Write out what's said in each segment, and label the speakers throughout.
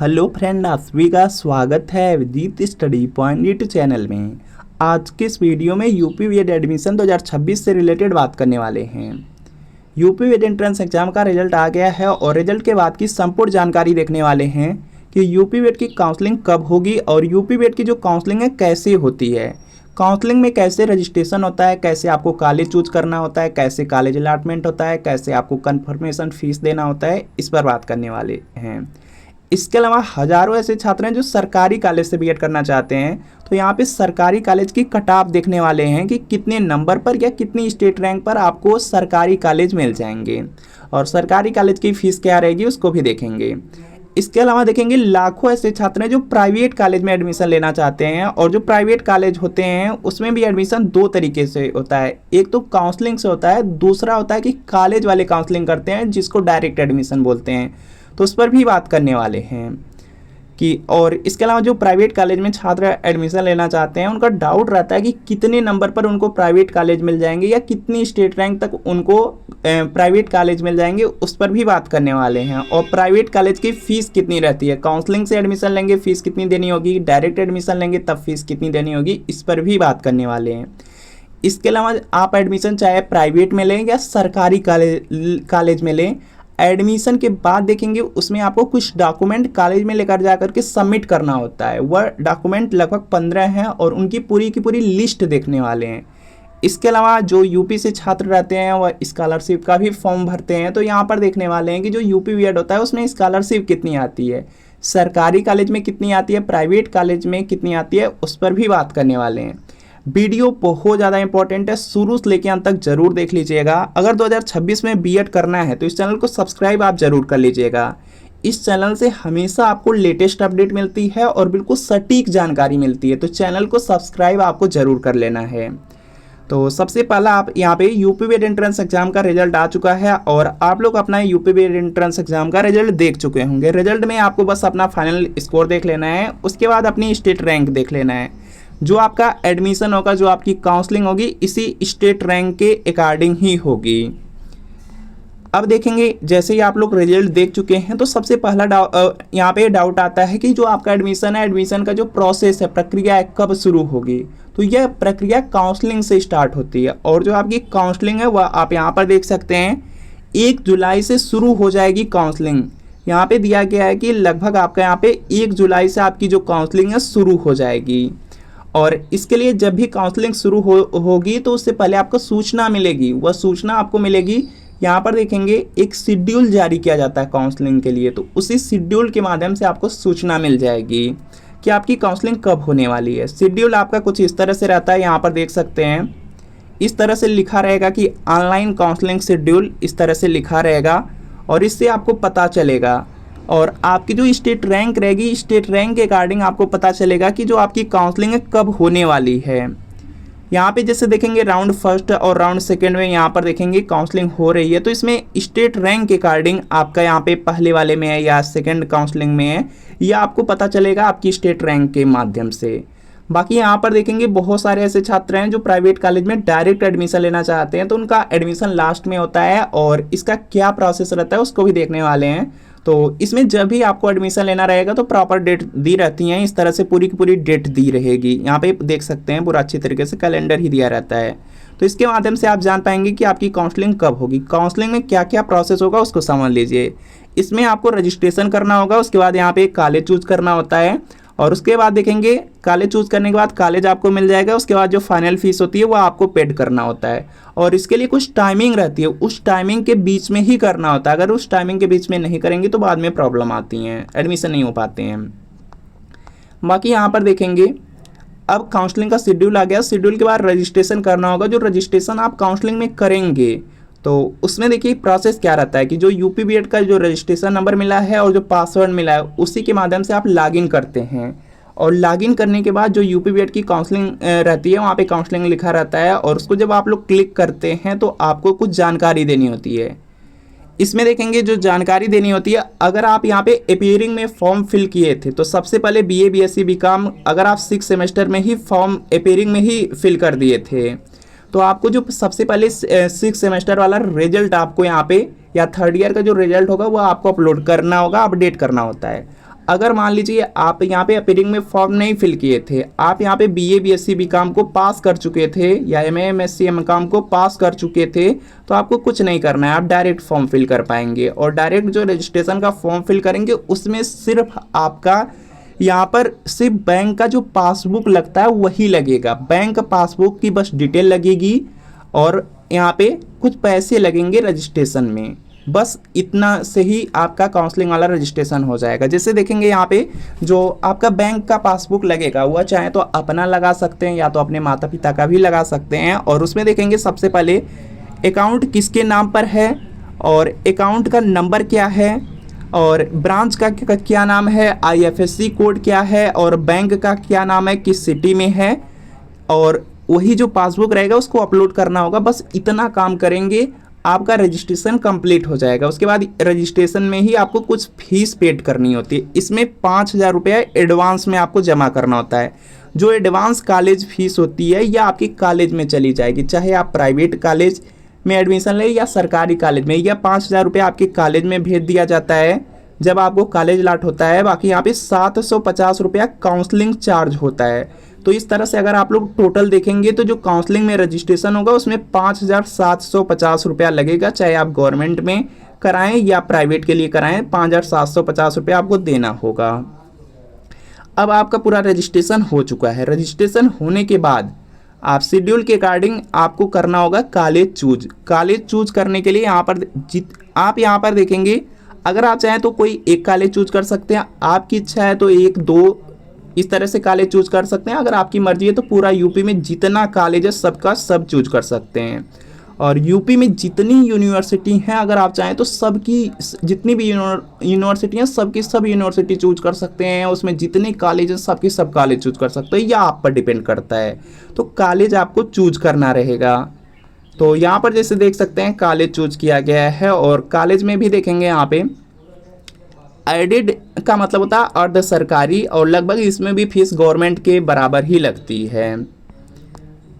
Speaker 1: Hello friend, आप सभी का स्वागत है विदित स्टडी पॉइंट यूट्यूब चैनल में। आज के इस वीडियो में यूपी बीएड एडमिशन 2026 से रिलेटेड बात करने वाले हैं। यूपी बीएड एंट्रेंस एग्जाम का रिजल्ट आ गया है और रिजल्ट के बाद की संपूर्ण जानकारी देखने वाले हैं कि यूपी बीएड की काउंसलिंग कब होगी और यूपी बीएड की जो काउंसलिंग है कैसे होती है, काउंसलिंग में कैसे रजिस्ट्रेशन होता है, कैसे आपको कॉलेज चूज करना होता है, कैसे कॉलेज अलॉटमेंट होता है, कैसे आपको कन्फर्मेशन फीस देना होता है, इस पर बात करने वाले हैं। इसके अलावा हजारों ऐसे छात्र हैं जो सरकारी कॉलेज से बीएड करना चाहते हैं, तो यहाँ पे सरकारी कॉलेज की कट ऑफ देखने वाले हैं कि कितने नंबर पर या कितनी स्टेट रैंक पर आपको सरकारी कॉलेज मिल जाएंगे और सरकारी कॉलेज की फीस क्या रहेगी उसको भी देखेंगे। इसके अलावा देखेंगे लाखों ऐसे छात्र हैं जो प्राइवेट कॉलेज में एडमिशन लेना चाहते हैं और जो प्राइवेट कॉलेज होते हैं उसमें भी एडमिशन दो तरीके से होता है, एक तो काउंसलिंग से होता है, दूसरा होता है कि कॉलेज वाले काउंसलिंग करते हैं जिसको डायरेक्ट एडमिशन बोलते हैं, तो उस पर भी बात करने वाले हैं कि। और इसके अलावा जो प्राइवेट कॉलेज में छात्र एडमिशन लेना चाहते हैं उनका डाउट रहता है कि कितने नंबर पर उनको प्राइवेट कॉलेज मिल जाएंगे या कितनी स्टेट रैंक तक उनको प्राइवेट कॉलेज मिल जाएंगे, उस पर भी बात करने वाले हैं। और प्राइवेट कॉलेज की फ़ीस कितनी रहती है, काउंसलिंग से एडमिशन लेंगे फ़ीस कितनी देनी होगी, डायरेक्ट एडमिशन लेंगे तब फीस कितनी देनी होगी, इस पर भी बात करने वाले हैं। इसके अलावा आप एडमिशन चाहे प्राइवेट में लें या सरकारी कॉलेज में लें, एडमिशन के बाद देखेंगे उसमें आपको कुछ डॉक्यूमेंट कॉलेज में लेकर जा करके सबमिट करना होता है। वह डॉक्यूमेंट लगभग 15 हैं और उनकी पूरी की पूरी लिस्ट देखने वाले हैं। इसके अलावा जो यूपी से छात्र रहते हैं वह स्कॉलरशिप का भी फॉर्म भरते हैं, तो यहाँ पर देखने वाले हैं कि जो यूपी बीएड होता है उसमें स्कॉलरशिप कितनी आती है, सरकारी कॉलेज में कितनी आती है, प्राइवेट कॉलेज में कितनी आती है, उस पर भी बात करने वाले हैं। वीडियो बहुत ज़्यादा इंपॉर्टेंट है, शुरू से लेकर अंत तक जरूर देख लीजिएगा। अगर 2026 में बीएड करना है तो इस चैनल को सब्सक्राइब आप जरूर कर लीजिएगा। इस चैनल से हमेशा आपको लेटेस्ट अपडेट मिलती है और बिल्कुल सटीक जानकारी मिलती है, तो चैनल को सब्सक्राइब आपको जरूर कर लेना है। तो सबसे पहला आप यहाँ पे यूपी बीएड एंट्रेंस एग्जाम का रिजल्ट आ चुका है और आप लोग अपना यूपी बीएड एंट्रेंस एग्जाम का रिजल्ट देख चुके होंगे। रिजल्ट में आपको बस अपना फाइनल स्कोर देख लेना है, उसके बाद अपनी स्टेट रैंक देख लेना है। जो आपका एडमिशन होगा, जो आपकी काउंसलिंग होगी, इसी स्टेट रैंक के अकॉर्डिंग ही होगी। अब देखेंगे जैसे ही आप लोग रिजल्ट देख चुके हैं तो सबसे पहला यहाँ पे डाउट आता है कि जो आपका एडमिशन है, एडमिशन का जो प्रोसेस है, प्रक्रिया है, कब शुरू होगी। तो यह प्रक्रिया काउंसलिंग से स्टार्ट होती है और जो आपकी काउंसलिंग है वह आप यहाँ पर देख सकते हैं 1 जुलाई से शुरू हो जाएगी काउंसलिंग। यहाँ पे दिया गया है कि लगभग आपका यहाँ पे 1 जुलाई से आपकी जो काउंसलिंग है शुरू हो जाएगी। और इसके लिए जब भी काउंसलिंग शुरू होगी तो उससे पहले आपको सूचना मिलेगी, वह सूचना आपको मिलेगी। यहाँ पर देखेंगे एक शेड्यूल जारी किया जाता है काउंसलिंग के लिए, तो उसी शेड्यूल के माध्यम से आपको सूचना मिल जाएगी कि आपकी काउंसलिंग कब होने वाली है। शेड्यूल आपका कुछ इस तरह से रहता है, यहाँ पर देख सकते हैं इस तरह से लिखा रहेगा कि ऑनलाइन काउंसलिंग शेड्यूल, इस तरह से लिखा रहेगा और इससे आपको पता चलेगा। और आपकी जो स्टेट रैंक रहेगी, स्टेट रैंक के अकॉर्डिंग आपको पता चलेगा कि जो आपकी काउंसलिंग है कब होने वाली है। यहाँ पे जैसे देखेंगे राउंड फर्स्ट और राउंड सेकंड में यहाँ पर देखेंगे काउंसलिंग हो रही है, तो इसमें स्टेट रैंक के अकॉर्डिंग आपका यहाँ पे पहले वाले में है या सेकंड काउंसलिंग में है, यह आपको पता चलेगा आपकी स्टेट रैंक के माध्यम से। बाकी यहाँ पर देखेंगे बहुत सारे ऐसे छात्र हैं जो प्राइवेट कॉलेज में डायरेक्ट एडमिशन लेना चाहते हैं, तो उनका एडमिशन लास्ट में होता है और इसका क्या प्रोसेस रहता है उसको भी देखने वाले हैं। तो इसमें जब भी आपको एडमिशन लेना रहेगा तो प्रॉपर डेट दी रहती हैं, इस तरह से पूरी की पूरी डेट दी रहेगी। यहाँ पे देख सकते हैं पूरा अच्छी तरीके से कैलेंडर ही दिया रहता है, तो इसके माध्यम से आप जान पाएंगे कि आपकी काउंसलिंग कब होगी। काउंसलिंग में क्या क्या प्रोसेस होगा उसको समझ लीजिए। इसमें आपको रजिस्ट्रेशन करना होगा, उसके बाद यहाँ पे कॉलेज चूज करना होता है और उसके बाद देखेंगे कॉलेज चूज करने के बाद कॉलेज आपको मिल जाएगा। उसके बाद जो फाइनल फीस होती है वो आपको पेड करना होता है और इसके लिए कुछ टाइमिंग रहती है, उस टाइमिंग के बीच में ही करना होता है। अगर उस टाइमिंग के बीच में नहीं करेंगे तो बाद में प्रॉब्लम आती हैं, एडमिशन नहीं हो पाते हैं। बाकी यहाँ पर देखेंगे अब काउंसलिंग का शेड्यूल आ गया, शेड्यूल के बाद रजिस्ट्रेशन करना होगा। जो रजिस्ट्रेशन आप काउंसलिंग में करेंगे तो उसमें देखिए प्रोसेस क्या रहता है कि जो यूपी बीएड का जो रजिस्ट्रेशन नंबर मिला है और जो पासवर्ड मिला है उसी के माध्यम से आप लॉगिन करते हैं और लॉगिन करने के बाद जो यूपी बीएड की काउंसलिंग रहती है वहाँ पे काउंसलिंग लिखा रहता है और उसको जब आप लोग क्लिक करते हैं तो आपको कुछ जानकारी देनी होती है। इसमें देखेंगे जो जानकारी देनी होती है, अगर आप यहाँ पे अपीयरिंग में फॉर्म फिल किए थे तो सबसे पहले बीए बीएससी बीकॉम अगर आप 6 सेमेस्टर में ही फॉर्म अपीयरिंग में ही फिल कर दिए थे तो आपको जो सबसे पहले 6 सेमेस्टर वाला रिजल्ट आपको यहाँ पे या थर्ड ईयर का जो रिजल्ट होगा वो आपको अपलोड करना होगा, अपडेट करना होता है। अगर मान लीजिए आप यहाँ पे अपीयरिंग में फॉर्म नहीं फिल किए थे, आप यहाँ पे बीए बीएससी बीकॉम को पास कर चुके थे या एमए एमएससी एमकॉम को पास कर चुके थे, तो आपको कुछ नहीं करना है, आप डायरेक्ट फॉर्म फिल कर पाएंगे। और डायरेक्ट जो रजिस्ट्रेशन का फॉर्म फिल करेंगे उसमें सिर्फ आपका यहाँ पर सिर्फ बैंक का जो पासबुक लगता है वही लगेगा, बैंक पासबुक की बस डिटेल लगेगी और यहाँ पे कुछ पैसे लगेंगे रजिस्ट्रेशन में, बस इतना से ही आपका काउंसलिंग वाला रजिस्ट्रेशन हो जाएगा। जैसे देखेंगे यहाँ पे जो आपका बैंक का पासबुक लगेगा वह चाहे तो अपना लगा सकते हैं या तो अपने माता पिता का भी लगा सकते हैं। और उसमें देखेंगे सबसे पहले अकाउंट किसके नाम पर है और अकाउंट का नंबर क्या है और ब्रांच का क्या नाम है, आईएफएससी कोड क्या है और बैंक का क्या नाम है, किस सिटी में है, और वही जो पासबुक रहेगा उसको अपलोड करना होगा। बस इतना काम करेंगे आपका रजिस्ट्रेशन कंप्लीट हो जाएगा। उसके बाद रजिस्ट्रेशन में ही आपको कुछ फीस पेड करनी होती है, इसमें 5,000 रुपये एडवांस में आपको जमा करना होता है। जो एडवांस कॉलेज फीस होती है या आपकी कॉलेज में चली जाएगी, चाहे आप प्राइवेट कॉलेज में एडमिशन लें या सरकारी कॉलेज में, या 5,000 रुपये आपके कॉलेज में भेज दिया जाता है जब आपको कॉलेज अलॉट होता है। बाकी यहाँ पे 750 रुपया काउंसलिंग चार्ज होता है। तो इस तरह से अगर आप लोग टोटल देखेंगे तो जो काउंसलिंग में रजिस्ट्रेशन होगा उसमें 5,750 रुपया लगेगा, चाहे आप गवर्नमेंट में कराएं या प्राइवेट के लिए कराएं, 5,750 रुपया आपको देना होगा। अब आपका पूरा रजिस्ट्रेशन हो चुका है। रजिस्ट्रेशन होने के बाद आप शेड्यूल के अकॉर्डिंग आपको करना होगा कॉलेज चूज। कॉलेज चूज करने के लिए आप यहाँ पर देखेंगे, अगर आप चाहें तो कोई एक कॉलेज चूज कर सकते हैं, आपकी इच्छा है तो एक दो इस तरह से कॉलेज चूज कर सकते हैं। अगर आपकी मर्जी है तो पूरा यूपी में जितना कॉलेज है सबका सब चूज कर सकते हैं। और यूपी में जितनी यूनिवर्सिटी हैं अगर आप चाहें तो सबकी जितनी भी यूनिवर्सिटी हैं सबकी सब यूनिवर्सिटी चूज कर सकते हैं। उसमें जितने कॉलेज हैं सबकी सब कॉलेज चूज कर सकते हैं, या आप पर डिपेंड करता है। तो कॉलेज आपको चूज करना रहेगा। तो यहाँ पर जैसे देख सकते हैं कॉलेज चूज किया गया है और कॉलेज में भी देखेंगे यहाँ पे एडेड का मतलब होता है अर्ध सरकारी, और लगभग इसमें भी फीस गवर्नमेंट के बराबर ही लगती है।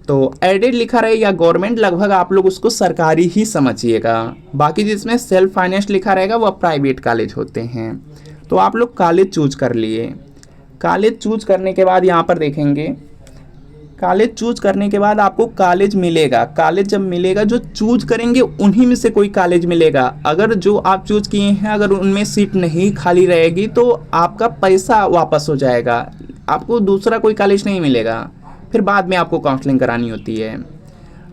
Speaker 1: तो एडेड लिखा रहे या गवर्नमेंट, लगभग आप लोग उसको सरकारी ही समझिएगा। बाकी जिसमें सेल्फ फाइनेंस लिखा रहेगा वह प्राइवेट कॉलेज होते हैं। तो आप लोग कॉलेज चूज कर लिए। कॉलेज चूज करने के बाद यहाँ पर देखेंगे, कॉलेज चूज करने के बाद आपको कॉलेज मिलेगा। कॉलेज जब मिलेगा जो चूज करेंगे उन्हीं में से कोई कॉलेज मिलेगा। अगर जो आप चूज किए हैं अगर उनमें सीट नहीं खाली रहेगी तो आपका पैसा वापस हो जाएगा, आपको दूसरा कोई कॉलेज नहीं मिलेगा, फिर बाद में आपको काउंसलिंग करानी होती है।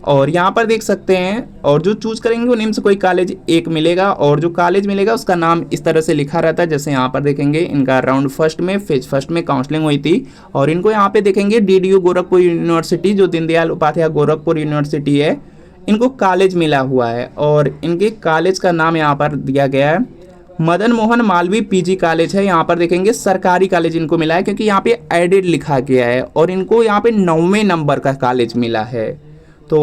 Speaker 1: और यहाँ पर देख सकते हैं, और जो चूज करेंगे उन्हीं में से कोई कॉलेज एक मिलेगा, और जो कॉलेज मिलेगा उसका नाम इस तरह से लिखा रहता है। जैसे यहाँ पर देखेंगे इनका राउंड फर्स्ट में फेज फर्स्ट में काउंसलिंग हुई थी, और इनको यहाँ पे देखेंगे DDU गोरखपुर यूनिवर्सिटी जो दीनदयाल उपाध्याय गोरखपुर यूनिवर्सिटी है, इनको कॉलेज मिला हुआ है। और इनके कॉलेज का नाम यहाँ पर दिया गया है मदन मोहन मालवीय PG कॉलेज है। यहाँ पर देखेंगे सरकारी कॉलेज इनको मिला है क्योंकि यहाँ पे एडेड लिखा गया है, और इनको यहाँ पे 9वें नंबर का कॉलेज मिला है। तो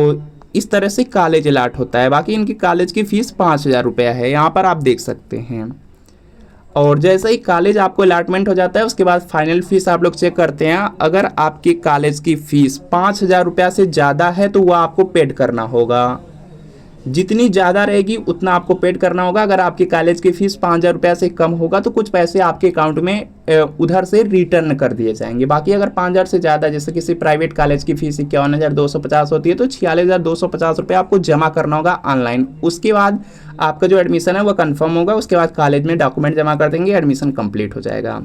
Speaker 1: इस तरह से कॉलेज अलॉट होता है। बाकी इनकी कॉलेज की फ़ीस 5,000 रुपया है, यहाँ पर आप देख सकते हैं। और जैसे ही कॉलेज आपको अलॉटमेंट हो जाता है उसके बाद फाइनल फीस आप लोग चेक करते हैं। अगर आपकी कॉलेज की फ़ीस 5,000 रुपया से ज़्यादा है तो वह आपको पेड करना होगा। जितनी ज़्यादा रहेगी उतना आपको पेड करना होगा। अगर आपकी कॉलेज की फ़ीस 5,000 रुपया से कम होगा तो कुछ पैसे आपके अकाउंट में उधर से रिटर्न कर दिए जाएंगे। बाकी अगर 5,000 से ज़्यादा, जैसे किसी प्राइवेट कॉलेज की फ़ीस 51,250 होती है तो 46,250 रुपये आपको जमा करना होगा ऑनलाइन। उसके बाद आपका जो एडमिशन है वह कन्फर्म होगा। उसके बाद कॉलेज में डॉक्यूमेंट जमा कर देंगे, एडमिशन कंप्लीट हो जाएगा।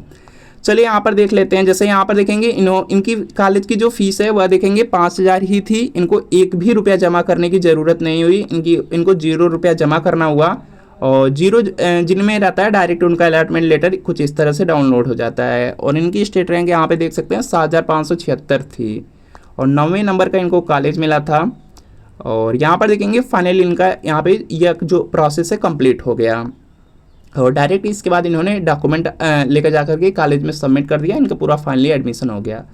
Speaker 1: चलिए यहाँ पर देख लेते हैं। जैसे यहाँ पर देखेंगे इनकी कॉलेज की जो फीस है वह देखेंगे 5,000 ही थी। इनको एक भी रुपया जमा करने की ज़रूरत नहीं हुई, इनको 0 रुपया जमा करना हुआ। और 0 जिनमें रहता है डायरेक्ट उनका अलॉटमेंट लेटर कुछ इस तरह से डाउनलोड हो जाता है। और इनकी स्टेट रैंक यहाँ पे देख सकते हैं 7,576 थी, और 9वें नंबर का इनको कॉलेज मिला था। और यहाँ पर देखेंगे फाइनली इनका यहाँ पे यह जो प्रोसेस है कंप्लीट हो गया, और डायरेक्ट इसके बाद इन्होंने डॉक्यूमेंट लेकर जाकर के कॉलेज में सबमिट कर दिया, इनका पूरा फाइनली एडमिशन हो गया।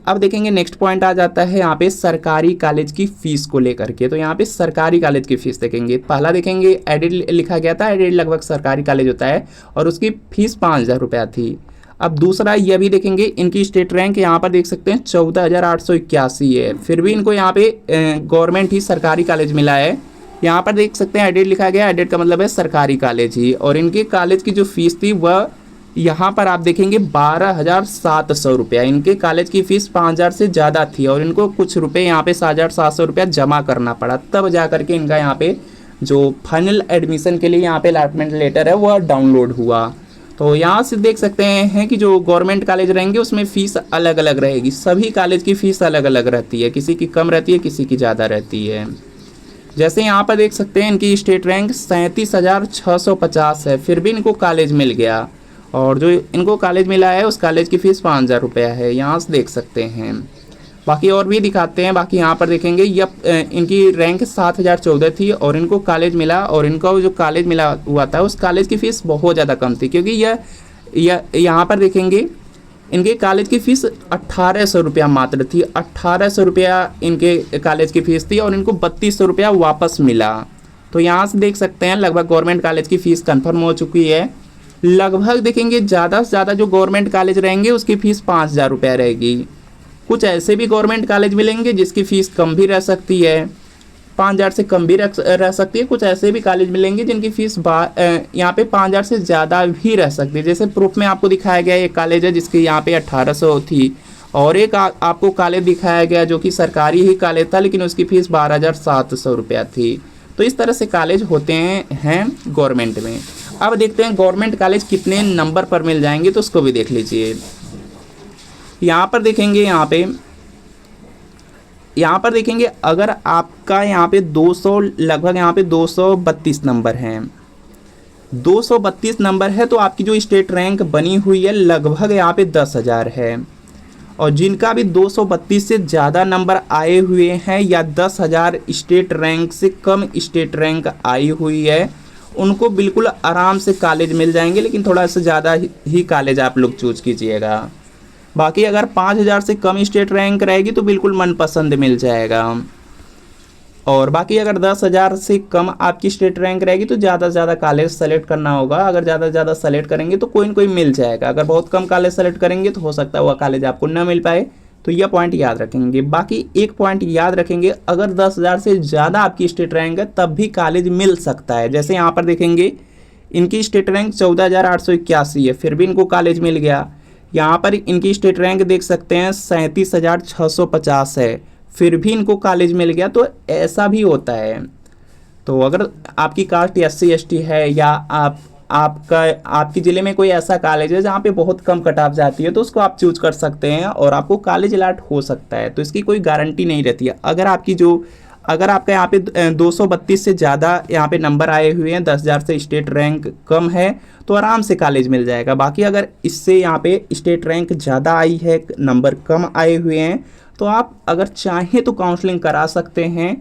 Speaker 1: अब देखेंगे नेक्स्ट पॉइंट आ जाता है यहाँ पे सरकारी कॉलेज की फ़ीस को लेकर के। तो यहाँ पे सरकारी कॉलेज की फ़ीस देखेंगे। पहला देखेंगे एडेड लिखा गया था, एडेड लगभग सरकारी कॉलेज होता है, और उसकी फ़ीस 5,000 रुपया थी। अब दूसरा यह भी देखेंगे, इनकी स्टेट रैंक यहाँ पर देख सकते हैं 14,881 है, फिर भी इनको यहाँ पे गवर्नमेंट ही सरकारी कॉलेज मिला है। यहाँ पर देख सकते हैं एडेड लिखा गया, एडेड का मतलब है सरकारी कॉलेज ही। और इनके कॉलेज की जो फीस थी वह यहाँ पर आप देखेंगे 12,700 रुपया, इनके कॉलेज की फ़ीस 5,000 से ज़्यादा थी और इनको कुछ रुपए यहाँ पे 7,700 रुपया जमा करना पड़ा, तब जा करके इनका यहाँ पे जो फाइनल एडमिशन के लिए यहाँ पे अलॉटमेंट लेटर है वह डाउनलोड हुआ। तो यहाँ से देख सकते हैं कि जो गवर्नमेंट कॉलेज रहेंगे उसमें फ़ीस अलग अलग रहेगी, सभी कॉलेज की फ़ीस अलग अलग रहती है, किसी की कम रहती है, किसी की ज़्यादा रहती है। जैसे यहाँ पर देख सकते हैं इनकी स्टेट रैंक 37,650 है, फिर भी इनको कॉलेज मिल गया, और जो इनको कॉलेज मिला है उस कॉलेज की फ़ीस 5,000 रुपया है, यहाँ से देख सकते हैं। बाकी और भी दिखाते हैं। बाकी यहाँ पर देखेंगे इनकी रैंक 7,014 थी और इनको कॉलेज मिला, और इनका जो कॉलेज मिला हुआ था उस कॉलेज की फ़ीस बहुत ज़्यादा कम थी, क्योंकि यह यहाँ पर देखेंगे इनके कॉलेज की फ़ीस 1,800 रुपया मात्र थी, 1,800 रुपया इनके कॉलेज की फ़ीस थी और इनको 3,200 रुपया वापस मिला। तो यहाँ से देख सकते हैं लगभग गवर्नमेंट कॉलेज की फ़ीस कंफर्म हो चुकी है। लगभग देखेंगे ज़्यादा से ज़्यादा जो गवर्नमेंट कॉलेज रहेंगे उसकी फ़ीस 5,000 रुपया रहेगी। कुछ ऐसे भी गवर्नमेंट कॉलेज मिलेंगे जिसकी फ़ीस कम भी रह सकती है, 5,000 से कम भी रह सकती है। कुछ ऐसे भी कॉलेज मिलेंगे जिनकी फ़ीस यहाँ पे 5,000 से ज़्यादा भी रह सकती है। जैसे प्रूफ में आपको दिखाया गया एक कॉलेज है जिसकी यहाँ पे 1,800 थी, और एक आपको कॉलेज दिखाया गया जो कि सरकारी ही कॉलेज था लेकिन उसकी फ़ीस 12,700 रुपया थी। तो इस तरह से कॉलेज होते हैं गवर्नमेंट में। अब देखते हैं गवर्नमेंट कॉलेज कितने नंबर पर मिल जाएंगे, तो उसको भी देख लीजिए। यहाँ पर देखेंगे यहाँ पर देखेंगे अगर आपका यहाँ पे 200 लगभग यहाँ पे 232 नंबर हैं, 232 नंबर है, तो आपकी जो स्टेट रैंक बनी हुई है लगभग यहाँ पे 10,000 है। और जिनका भी 232 से ज़्यादा नंबर आए हुए हैं या 10,000 स्टेट रैंक से कम स्टेट रैंक आई हुई है, उनको बिल्कुल आराम से कॉलेज मिल जाएंगे, लेकिन थोड़ा सा ज़्यादा ही कॉलेज आप लोग चूज कीजिएगा। बाकी अगर 5,000 से कम स्टेट रैंक रहेगी तो बिल्कुल मनपसंद मिल जाएगा, और बाकी अगर 10,000 से कम आपकी स्टेट रैंक रहेगी तो ज़्यादा से ज़्यादा कॉलेज सेलेक्ट करना होगा। अगर ज़्यादा से ज़्यादा सेलेक्ट करेंगे तो कोई ना कोई मिल जाएगा, अगर बहुत कम कॉलेज सेलेक्ट करेंगे तो हो सकता है वह कॉलेज आपको न मिल पाए। तो यह पॉइंट याद रखेंगे। बाकी एक पॉइंट याद रखेंगे, अगर 10,000 से ज़्यादा आपकी स्टेट रैंक है तब भी कॉलेज मिल सकता है। जैसे यहाँ पर देखेंगे इनकी स्टेट रैंक 14,881 है, फिर भी इनको कॉलेज मिल गया। यहाँ पर इनकी स्टेट रैंक देख सकते हैं 37,650 है, फिर भी इनको कॉलेज मिल गया। तो ऐसा भी होता है। तो अगर आपकी कास्ट SC ST है या आपकी ज़िले में कोई ऐसा कॉलेज है जहाँ पे बहुत कम कट ऑफ जाती है, तो उसको आप चूज कर सकते हैं और आपको कॉलेज अलॉट हो सकता है। तो इसकी कोई गारंटी नहीं रहती है। अगर आपका यहाँ पे 232 से ज़्यादा यहाँ पे नंबर आए हुए हैं, 10,000 से स्टेट रैंक कम है, तो आराम से कॉलेज मिल जाएगा। बाकी अगर इससे यहाँ पे स्टेट रैंक ज़्यादा आई है, नंबर कम आए हुए हैं, तो आप अगर चाहें तो काउंसलिंग करा सकते हैं,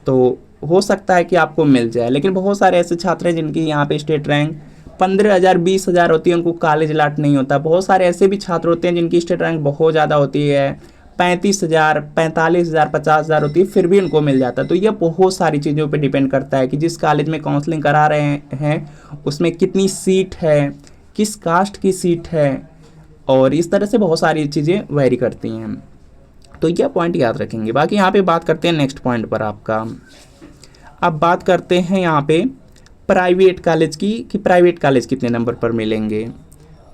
Speaker 1: तो हो सकता है कि आपको मिल जाए। लेकिन बहुत सारे ऐसे छात्र हैं जिनकी यहाँ पे स्टेट रैंक 15,000 20,000 होती है, उनको कॉलेज अलॉट नहीं होता। बहुत सारे ऐसे भी छात्र होते हैं जिनकी स्टेट रैंक बहुत ज़्यादा होती है, 35,000 45,000 50,000 होती है, फिर भी उनको मिल जाता है। तो यह बहुत सारी चीज़ों पे डिपेंड करता है कि जिस कॉलेज में काउंसलिंग करा रहे हैं उसमें कितनी सीट है, किस कास्ट की सीट है, और इस तरह से बहुत सारी चीज़ें वेरी करती हैं। तो यह पॉइंट याद रखेंगे। बाकी यहाँ पे बात करते हैं नेक्स्ट पॉइंट पर आपका। अब बात करते हैं यहाँ पे प्राइवेट कॉलेज की, कि प्राइवेट कॉलेज कितने नंबर पर मिलेंगे।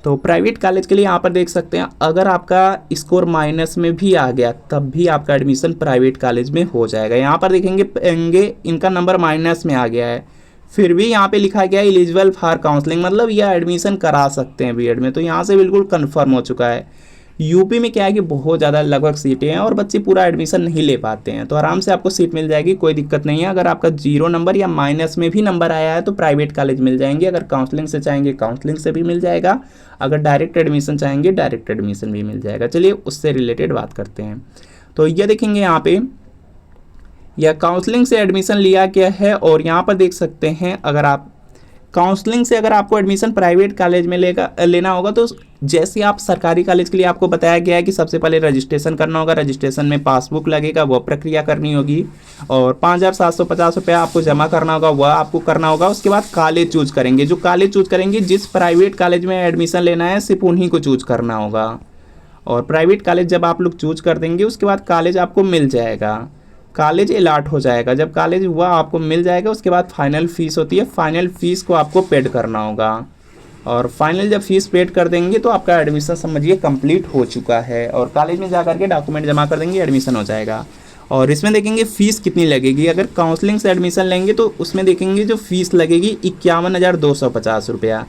Speaker 1: तो प्राइवेट कॉलेज के लिए यहाँ पर देख सकते हैं अगर आपका स्कोर माइनस में भी आ गया तब भी आपका एडमिशन प्राइवेट कॉलेज में हो जाएगा। यहाँ पर देखेंगे इनका नंबर माइनस में आ गया है, फिर भी यहाँ पे लिखा गया है एलिजिबल फॉर काउंसलिंग, मतलब यह एडमिशन करा सकते हैं बीएड में। तो यहाँ से बिल्कुल कन्फर्म हो चुका है। यूपी में क्या है कि बहुत ज़्यादा लगभग सीटें हैं और बच्चे पूरा एडमिशन नहीं ले पाते हैं, तो आराम से आपको सीट मिल जाएगी, कोई दिक्कत नहीं है। अगर आपका 0 नंबर या माइनस में भी नंबर आया है तो प्राइवेट कॉलेज मिल जाएंगे। अगर काउंसलिंग से चाहेंगे काउंसलिंग से भी मिल जाएगा, अगर डायरेक्ट एडमिशन चाहेंगे डायरेक्ट एडमिशन भी मिल जाएगा। चलिए उससे रिलेटेड बात करते हैं। तो ये देखेंगे यहाँ पे यह काउंसलिंग से एडमिशन लिया गया है, और यहाँ पर देख सकते हैं अगर आप काउंसलिंग से अगर आपको एडमिशन प्राइवेट कॉलेज में लेना होगा, तो जैसे आप सरकारी कॉलेज के लिए आपको बताया गया है कि सबसे पहले रजिस्ट्रेशन करना होगा, रजिस्ट्रेशन में पासबुक लगेगा, वह प्रक्रिया करनी होगी, और 5,750 रुपया आपको जमा करना होगा, वह आपको करना होगा। उसके बाद कॉलेज चूज करेंगे, जो कॉलेज चूज करेंगे, जिस प्राइवेट कॉलेज में एडमिशन लेना है सिर्फ उन्हीं को चूज करना होगा। और प्राइवेट कॉलेज जब आप लोग चूज कर देंगे उसके बाद कॉलेज आपको मिल जाएगा, कॉलेज अलॉट हो जाएगा। जब कॉलेज हुआ आपको मिल जाएगा, उसके बाद फाइनल फीस होती है, फाइनल फीस को आपको पेड करना होगा। और फाइनल जब फीस पेड कर देंगे तो आपका एडमिशन समझिए कंप्लीट हो चुका है, और कॉलेज में जा करके डॉक्यूमेंट जमा कर देंगे, एडमिशन हो जाएगा। और इसमें देखेंगे फ़ीस कितनी लगेगी। अगर काउंसलिंग से एडमिशन लेंगे तो उसमें देखेंगे जो फ़ीस लगेगी 51,250 रुपया।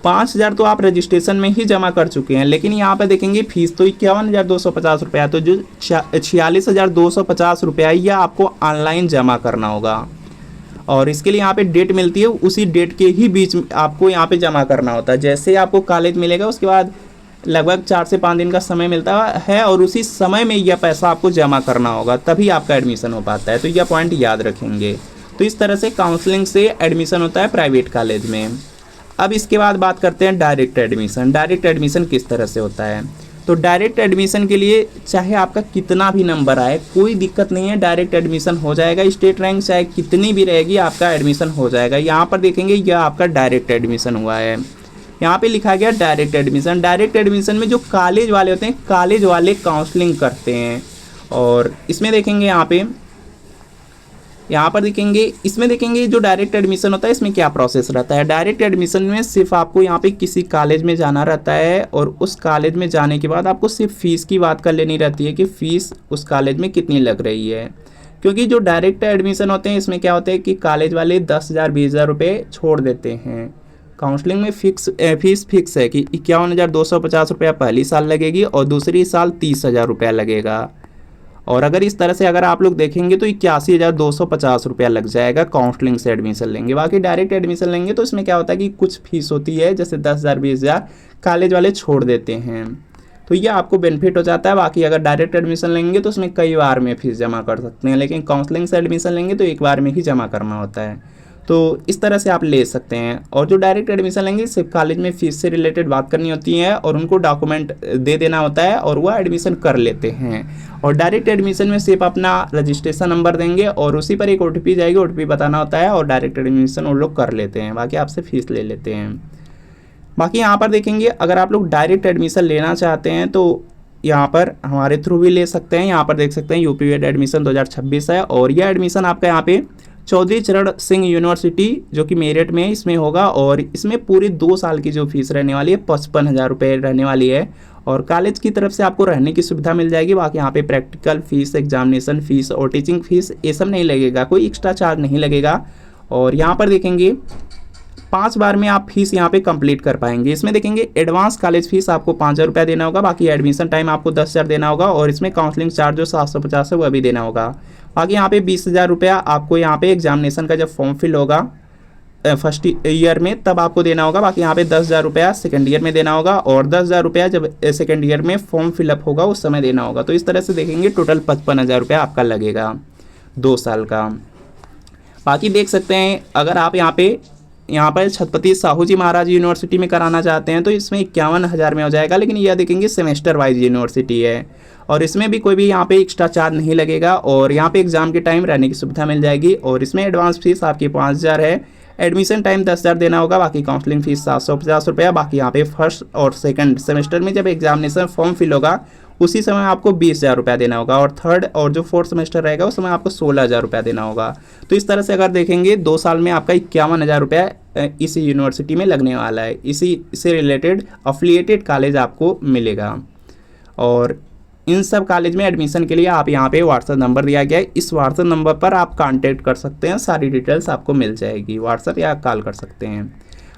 Speaker 1: 5,000 तो आप रजिस्ट्रेशन में ही जमा कर चुके हैं, लेकिन यहाँ पर देखेंगे फ़ीस तो 51,250 रुपया, तो जो 46,250 रुपया यह आपको ऑनलाइन जमा करना होगा। और इसके लिए यहाँ पे डेट मिलती है, उसी डेट के ही बीच में आपको यहाँ पे जमा करना होता है। जैसे ही आपको कॉलेज मिलेगा उसके बाद लगभग 4 से 5 दिन का समय मिलता है, और उसी समय में यह पैसा आपको जमा करना होगा, तभी आपका एडमिशन हो पाता है। तो यह पॉइंट याद रखेंगे। तो इस तरह से काउंसलिंग से एडमिशन होता है प्राइवेट कॉलेज में। अब इसके बाद बात करते हैं डायरेक्ट एडमिशन। डायरेक्ट एडमिशन किस तरह से होता है? तो डायरेक्ट एडमिशन के लिए चाहे आपका कितना भी नंबर आए कोई दिक्कत नहीं है, डायरेक्ट एडमिशन हो जाएगा। स्टेट रैंक चाहे कितनी भी रहेगी आपका एडमिशन हो जाएगा। यहाँ पर देखेंगे यह आपका डायरेक्ट एडमिशन हुआ है। यहाँ पे लिखा गया डायरेक्ट एडमिशन। डायरेक्ट एडमिशन में जो कॉलेज वाले होते हैं, कॉलेज वाले काउंसलिंग करते हैं। और इसमें देखेंगे यहाँ पर देखेंगे, इसमें देखेंगे जो डायरेक्ट एडमिशन होता है इसमें क्या प्रोसेस रहता है। डायरेक्ट एडमिशन में सिर्फ आपको यहाँ पे किसी कॉलेज में जाना रहता है, और उस कॉलेज में जाने के बाद आपको सिर्फ फ़ीस की बात कर लेनी रहती है कि फ़ीस उस कॉलेज में कितनी लग रही है। क्योंकि जो डायरेक्ट एडमिशन होते हैं इसमें क्या होता है कि कॉलेज वाले 10,000 20,000 रुपये छोड़ देते हैं। काउंसलिंग में फीस फिक्स है कि 51,250 रुपया पहली साल लगेगी और दूसरी साल 30,000 रुपया लगेगा। और अगर इस तरह से अगर आप लोग देखेंगे तो 81,250 रुपया लग जाएगा काउंसलिंग से एडमिशन लेंगे। बाकी डायरेक्ट एडमिशन लेंगे तो इसमें क्या होता है कि कुछ फीस होती है, जैसे 10,000 20,000 कॉलेज वाले छोड़ देते हैं, तो ये आपको बेनिफिट हो जाता है। बाकी अगर डायरेक्ट एडमिशन लेंगे तो उसमें कई बार में फीस जमा कर सकते हैं, लेकिन काउंसलिंग से एडमिशन लेंगे तो एक बार में ही जमा करना होता है। तो इस तरह से आप ले सकते हैं। और जो डायरेक्ट एडमिशन लेंगे सिर्फ कॉलेज में फ़ीस से रिलेटेड बात करनी होती है, और उनको डॉक्यूमेंट दे देना होता है, और वह एडमिशन कर लेते हैं। और डायरेक्ट एडमिशन में सिर्फ अपना रजिस्ट्रेशन नंबर देंगे और उसी पर एक OTP जाएगी, OTP बताना होता है, और डायरेक्ट एडमिशन वो लोग कर लेते हैं। बाकी आपसे फ़ीस ले लेते हैं। बाकी यहाँ पर देखेंगे अगर आप लोग डायरेक्ट एडमिशन लेना चाहते हैं तो यहाँ पर हमारे थ्रू भी ले सकते हैं। यहाँ पर देख सकते हैं UP एडमिशन 2026 है, और यह एडमिशन आपका यहाँ पे चौधरी चरण सिंह यूनिवर्सिटी जो कि मेरठ में इसमें होगा। और इसमें पूरे 2 साल की जो फीस रहने वाली है 55,000 रुपये रहने वाली है, और कॉलेज की तरफ से आपको रहने की सुविधा मिल जाएगी। बाकी यहाँ पे प्रैक्टिकल फीस, एग्जामिनेशन फीस और टीचिंग फीस ये सब नहीं लगेगा, कोई एक्स्ट्रा चार्ज नहीं लगेगा। और यहाँ पर देखेंगे 5 बार में आप फीस यहाँ पे कंप्लीट कर पाएंगे। इसमें देखेंगे एडवांस कॉलेज फीस आपको 5,000 रुपया देना होगा। बाकी एडमिशन टाइम आपको 10,000 देना होगा, और इसमें काउंसलिंग चार्ज जो 750 है वह भी देना होगा। बाकी यहाँ पे 20,000 रुपया आपको यहाँ पे एग्जामिनेशन का जब फॉर्म फिल होगा फर्स्ट ईयर में तब आपको देना होगा। बाकी यहाँ पे 10,000 रुपया सेकेंड ईयर में देना होगा, और 10,000 रुपया जब सेकेंड ईयर में फॉर्म फिलअप होगा उस समय देना होगा। तो इस तरह से देखेंगे टोटल 55,000 रुपया आपका लगेगा 2 साल का। बाकी देख सकते हैं अगर आप यहाँ पर छत्रपति साहू जी महाराज यूनिवर्सिटी में कराना चाहते हैं तो इसमें 51,000 में हो जाएगा। लेकिन यह देखेंगे सेमेस्टर वाइज यूनिवर्सिटी है, और इसमें भी कोई भी यहाँ पे एक्स्ट्रा चार्ज नहीं लगेगा, और यहाँ पे एग्जाम के टाइम रहने की सुविधा मिल जाएगी। और इसमें एडवांस फीस आपकी 5,000 है, एडमिशन टाइम 10,000 देना होगा। बाकी काउंसलिंग फीस 750 रुपया। बाकी यहाँ पे फर्स्ट और सेकंड सेमेस्टर में जब एग्जामिनेशन फॉर्म फिल होगा उसी समय आपको 20,000 रुपया देना होगा, और थर्ड और जो 4th सेमेस्टर रहेगा उस समय आपको 16,000 रुपया देना होगा। तो इस तरह से अगर देखेंगे 2 साल में आपका 51,000 रुपया इसी यूनिवर्सिटी में लगने वाला है। इसी से रिलेटेड अफिलिएटेड कॉलेज आपको मिलेगा। और इन सब कॉलेज में एडमिशन के लिए आप यहाँ पे व्हाट्सएप नंबर दिया गया है, इस व्हाट्सएप नंबर पर आप कांटेक्ट कर सकते हैं, सारी डिटेल्स आपको मिल जाएगी, व्हाट्सएप या कॉल कर सकते हैं।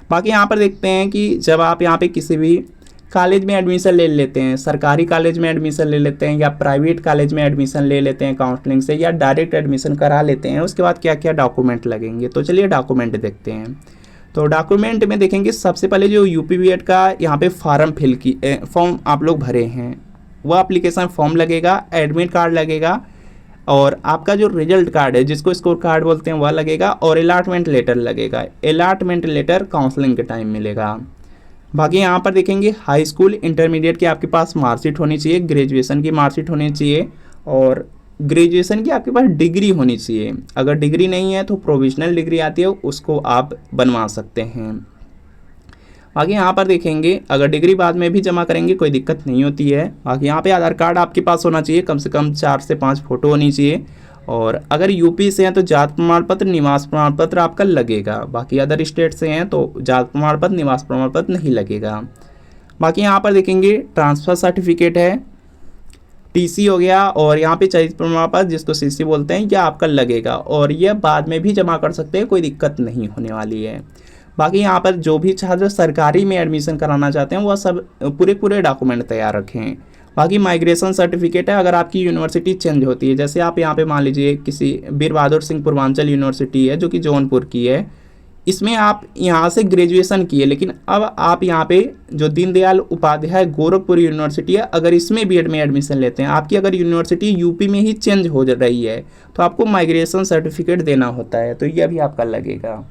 Speaker 1: बाकी यहाँ पर देखते हैं कि जब आप यहाँ पे किसी भी कॉलेज में एडमिशन ले लेते हैं, सरकारी कॉलेज में एडमिशन ले लेते हैं या प्राइवेट कॉलेज में एडमिशन ले लेते हैं काउंसलिंग से, या डायरेक्ट एडमिशन करा लेते हैं, उसके बाद क्या क्या डॉक्यूमेंट लगेंगे। तो चलिए डॉक्यूमेंट देखते हैं। तो डॉक्यूमेंट में देखेंगे सबसे पहले जो UP का यहाँ पे फॉर्म आप लोग भरे हैं वह एप्लीकेशन फॉर्म लगेगा, एडमिट कार्ड लगेगा, और आपका जो रिजल्ट कार्ड है जिसको स्कोर कार्ड बोलते हैं वह लगेगा, और अलॉटमेंट लेटर लगेगा। अलॉटमेंट लेटर काउंसलिंग के टाइम मिलेगा। बाकी यहाँ पर देखेंगे हाई स्कूल इंटरमीडिएट की आपके पास मार्कशीट होनी चाहिए, ग्रेजुएशन की मार्कशीट होनी चाहिए, और ग्रेजुएशन की आपके पास डिग्री होनी चाहिए। अगर डिग्री नहीं है तो प्रोविजनल डिग्री आती है उसको आप बनवा सकते हैं। बाकी यहाँ पर देखेंगे अगर डिग्री बाद में भी जमा करेंगे कोई दिक्कत नहीं होती है। बाकी यहाँ पे आधार कार्ड आपके पास होना चाहिए, कम से कम 4 से 5 फोटो होनी चाहिए, और अगर यूपी से हैं तो जाति प्रमाण पत्र, निवास प्रमाण पत्र आपका लगेगा। बाकी अदर स्टेट से हैं तो जाति प्रमाण पत्र, निवास प्रमाण पत्र नहीं लगेगा। बाकी यहाँ पर देखेंगे ट्रांसफ़र सर्टिफिकेट है, टीसी हो गया, और यहाँ पे चयनित प्रमाण पत्र जिसको सीसी बोलते हैं, यह आपका लगेगा और यह बाद में भी जमा कर सकते हैं, कोई दिक्कत नहीं होने वाली है। बाकी यहाँ पर जो भी छात्र सरकारी में एडमिशन कराना चाहते हैं वह सब पूरे डॉक्यूमेंट तैयार रखें। बाकी माइग्रेशन सर्टिफिकेट है, अगर आपकी यूनिवर्सिटी चेंज होती है, जैसे आप यहाँ पे मान लीजिए किसी वीर बहादुर सिंह पूर्वांचल यूनिवर्सिटी है जो कि जौनपुर की है, इसमें आप यहाँ से ग्रेजुएशन किए, लेकिन अब आप यहाँ पे जो दीनदयाल उपाध्याय गोरखपुर यूनिवर्सिटी है, अगर इसमें बीएड में एडमिशन लेते हैं, आपकी अगर यूनिवर्सिटी यूपी में ही चेंज हो रही है तो आपको माइग्रेशन सर्टिफिकेट देना होता है, तो यह भी आपका लगेगा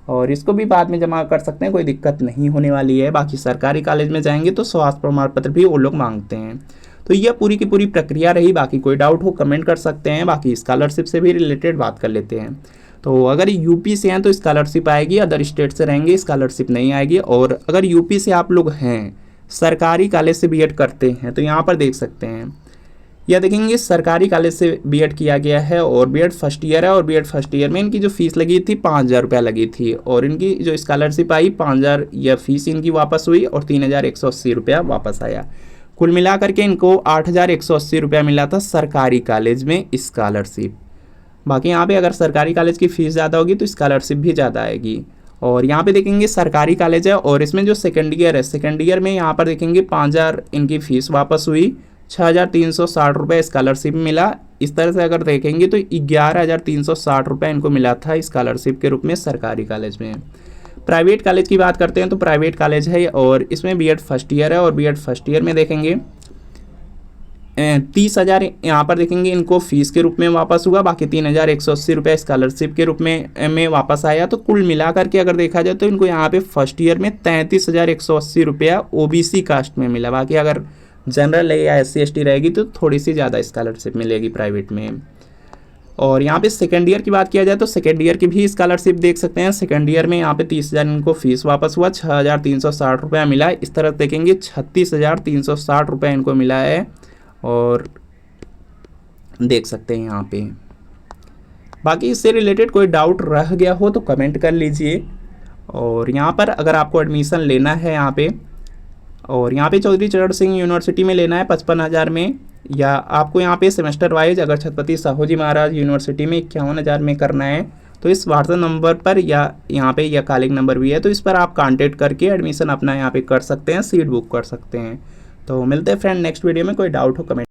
Speaker 1: और इसको भी बाद में जमा कर सकते हैं, कोई दिक्कत नहीं होने वाली है। बाकी सरकारी कॉलेज में जाएंगे तो स्वास्थ्य प्रमाण पत्र भी वो लोग मांगते हैं। तो यह पूरी की पूरी प्रक्रिया रही। बाकी कोई डाउट हो कमेंट कर सकते हैं। बाकी स्कॉलरशिप से भी रिलेटेड बात कर लेते हैं। तो अगर यूपी से हैं तो स्कॉलरशिप आएगी, अदर स्टेट से रहेंगे स्कॉलरशिप नहीं आएगी। और अगर यूपी से आप लोग हैं, सरकारी कॉलेज से बीएड करते हैं, तो यहाँ पर देख सकते हैं, यह देखेंगे सरकारी कॉलेज से बीएड किया गया है और बीएड फर्स्ट ईयर है, और बीएड फर्स्ट ईयर में इनकी जो फीस लगी थी 5,000 रुपया लगी थी, और इनकी जो स्कॉलरशिप आई 5,000 यह फीस इनकी वापस हुई और 3,180 रुपया वापस आया। कुल मिलाकर के इनको 8,180 रुपया मिला था सरकारी कॉलेज में स्कॉलरशिप। बाकी यहाँ पे अगर सरकारी कॉलेज की फ़ीस ज़्यादा होगी तो स्कॉलरशिप भी ज़्यादा आएगी। और यहाँ पे देखेंगे सरकारी कॉलेज है और इसमें जो सेकेंड ईयर है, सेकेंड ईयर में यहाँ पर देखेंगे 5,000 इनकी फ़ीस वापस हुई, 6,360 रुपये स्कॉलरशिप मिला। इस तरह से अगर देखेंगे तो 11,360 रुपये इनको मिला था स्कॉलरशिप के रूप में सरकारी कॉलेज में। प्राइवेट कॉलेज की बात करते हैं तो प्राइवेट कॉलेज है और इसमें बीएड फर्स्ट ईयर है, और बीएड फर्स्ट ईयर में देखेंगे 30,000 यहाँ पर देखेंगे इनको फीस के रूप में वापस हुआ, बाकी 3,180 रुपये स्कॉलरशिप के रूप में वापस आया। तो कुल मिलाकर के अगर देखा जाए तो इनको यहाँ पे फर्स्ट ईयर में 33,180 रुपया ओबीसी कास्ट में मिला। बाकी अगर जनरल है या SC/ST रहेगी तो थोड़ी सी ज़्यादा स्कॉलरशिप मिलेगी प्राइवेट में। और यहाँ पे सेकेंड ईयर की बात किया जाए तो सेकेंड ईयर की भी स्कॉलरशिप देख सकते हैं। सेकेंड ईयर में यहाँ पे 30,000 इनको फीस वापस हुआ, 6,360 रुपया मिला। इस तरह देखेंगे 36,360 रुपया इनको मिला है, और देख सकते हैं यहाँ पे। बाकी इससे रिलेटेड कोई डाउट रह गया हो तो कमेंट कर लीजिए। और यहाँ पर अगर आपको एडमिशन लेना है यहाँ पे, और यहाँ पे चौधरी चरण सिंह यूनिवर्सिटी में लेना है 55,000 में, या आपको यहाँ पे सेमेस्टर वाइज अगर छत्रपति साहू जी महाराज यूनिवर्सिटी में 51,000 में करना है तो इस व्हाट्सएप नंबर पर या यहाँ पे या कॉलिंग नंबर भी है तो इस पर आप कांटेक्ट करके एडमिशन अपना यहाँ पे कर सकते हैं, सीट बुक कर सकते हैं। तो मिलते हैं फ्रेंड नेक्स्ट वीडियो में। कोई डाउट हो कमेंट